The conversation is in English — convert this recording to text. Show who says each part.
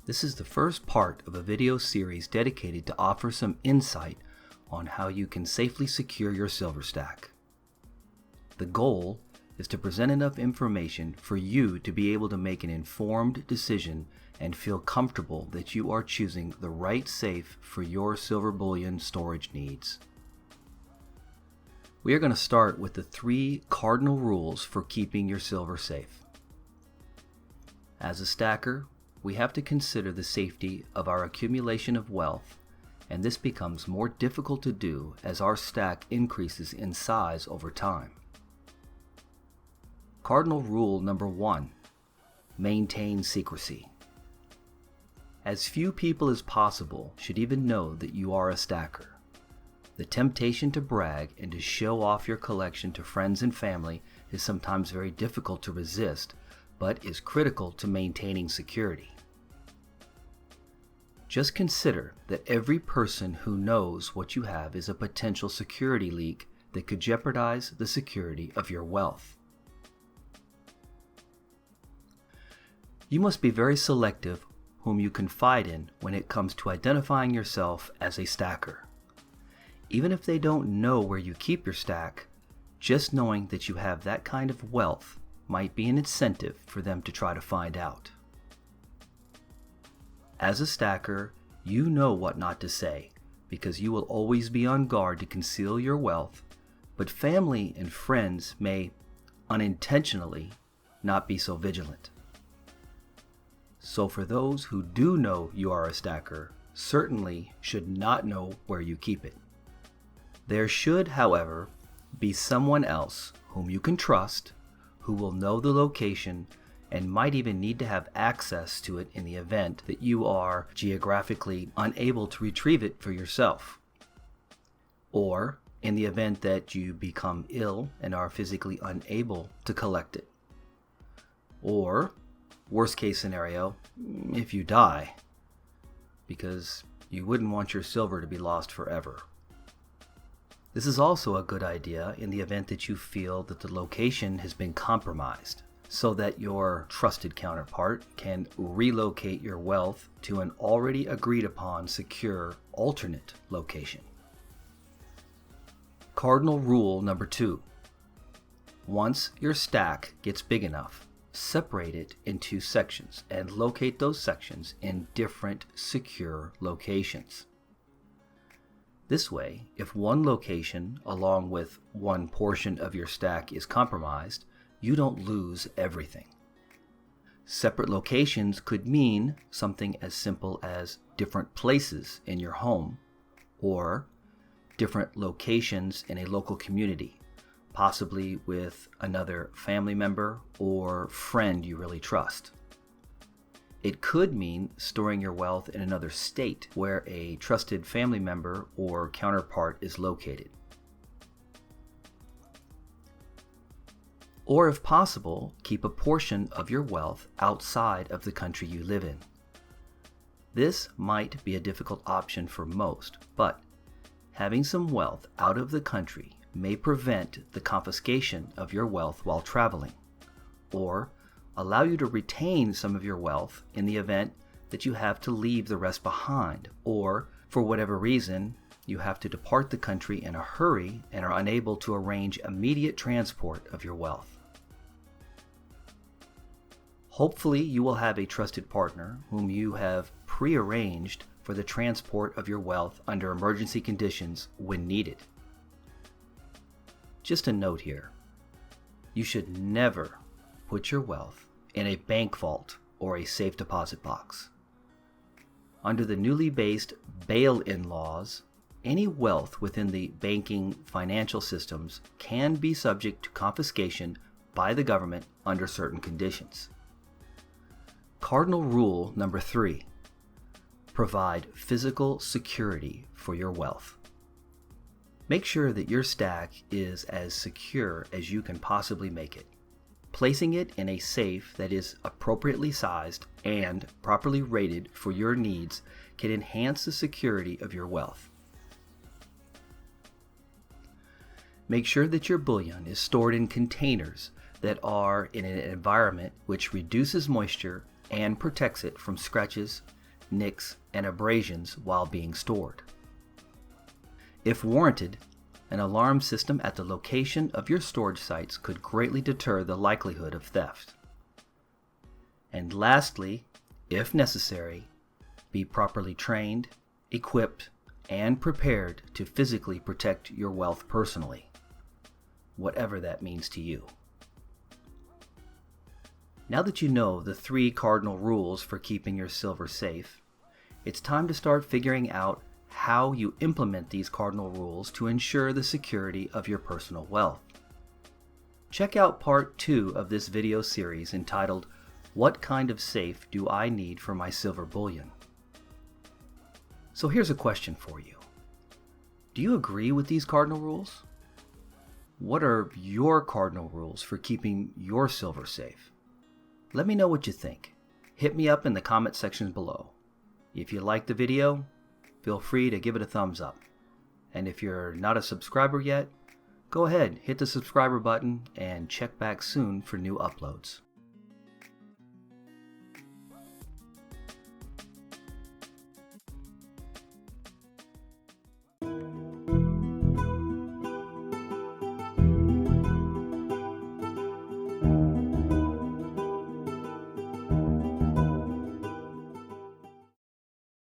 Speaker 1: This is the first part of a video series dedicated to offer some insight on how you can safely secure your silver stack. The goal is to present enough information for you to be able to make an informed decision and feel comfortable that you are choosing the right safe for your silver bullion storage needs. We are going to start with the 3 cardinal rules for keeping your silver safe. As a stacker, we have to consider the safety of our accumulation of wealth, and this becomes more difficult to do as our stack increases in size over time. Cardinal rule number 1, maintain secrecy. As few people as possible should even know that you are a stacker. The temptation to brag and to show off your collection to friends and family is sometimes very difficult to resist, but is critical to maintaining security. Just consider that every person who knows what you have is a potential security leak that could jeopardize the security of your wealth. You must be very selective whom you confide in when it comes to identifying yourself as a stacker. Even if they don't know where you keep your stack, just knowing that you have that kind of wealth might be an incentive for them to try to find out. As a stacker, you know what not to say because you will always be on guard to conceal your wealth, but family and friends may unintentionally not be so vigilant. So for those who do know you are a stacker, certainly should not know where you keep it. There should, however, be someone else whom you can trust who will know the location and might even need to have access to it in the event that you are geographically unable to retrieve it for yourself, or in the event that you become ill and are physically unable to collect it, or, worst case scenario, if you die, because you wouldn't want your silver to be lost forever. This is also a good idea in the event that you feel that the location has been compromised, so that your trusted counterpart can relocate your wealth to an already agreed upon secure alternate location. Cardinal rule number 2. Once your stack gets big enough, separate it into sections and locate those sections in different secure locations. This way, if one location along with one portion of your stack is compromised, you don't lose everything. Separate locations could mean something as simple as different places in your home or different locations in a local community, possibly with another family member or friend you really trust. It could mean storing your wealth in another state where a trusted family member or counterpart is located. Or if possible, keep a portion of your wealth outside of the country you live in. This might be a difficult option for most, but having some wealth out of the country may prevent the confiscation of your wealth while traveling, or allow you to retain some of your wealth in the event that you have to leave the rest behind, or for whatever reason, you have to depart the country in a hurry and are unable to arrange immediate transport of your wealth. Hopefully, you will have a trusted partner whom you have pre-arranged for the transport of your wealth under emergency conditions when needed. Just a note here, you should never put your wealth in a bank vault or a safe deposit box. Under the newly based bail-in laws, any wealth within the banking financial systems can be subject to confiscation by the government under certain conditions. Cardinal rule number 3, provide physical security for your wealth. Make sure that your stack is as secure as you can possibly make it. Placing it in a safe that is appropriately sized and properly rated for your needs can enhance the security of your wealth. Make sure that your bullion is stored in containers that are in an environment which reduces moisture and protects it from scratches nicks, and abrasions while being stored. If warranted, an alarm system at the location of your storage sites could greatly deter the likelihood of theft. And lastly, if necessary, be properly trained, equipped, and prepared to physically protect your wealth personally, whatever that means to you. Now that you know the 3 cardinal rules for keeping your silver safe, it's time to start figuring out how you implement these cardinal rules to ensure the security of your personal wealth. Check out part 2 of this video series entitled, "What kind of safe do I need for my silver bullion?" So here's a question for you. Do you agree with these cardinal rules? What are your cardinal rules for keeping your silver safe? Let me know what you think. Hit me up in the comment section below. If you liked the video, feel free to give it a thumbs up. And if you're not a subscriber yet, go ahead, hit the subscriber button and check back soon for new uploads.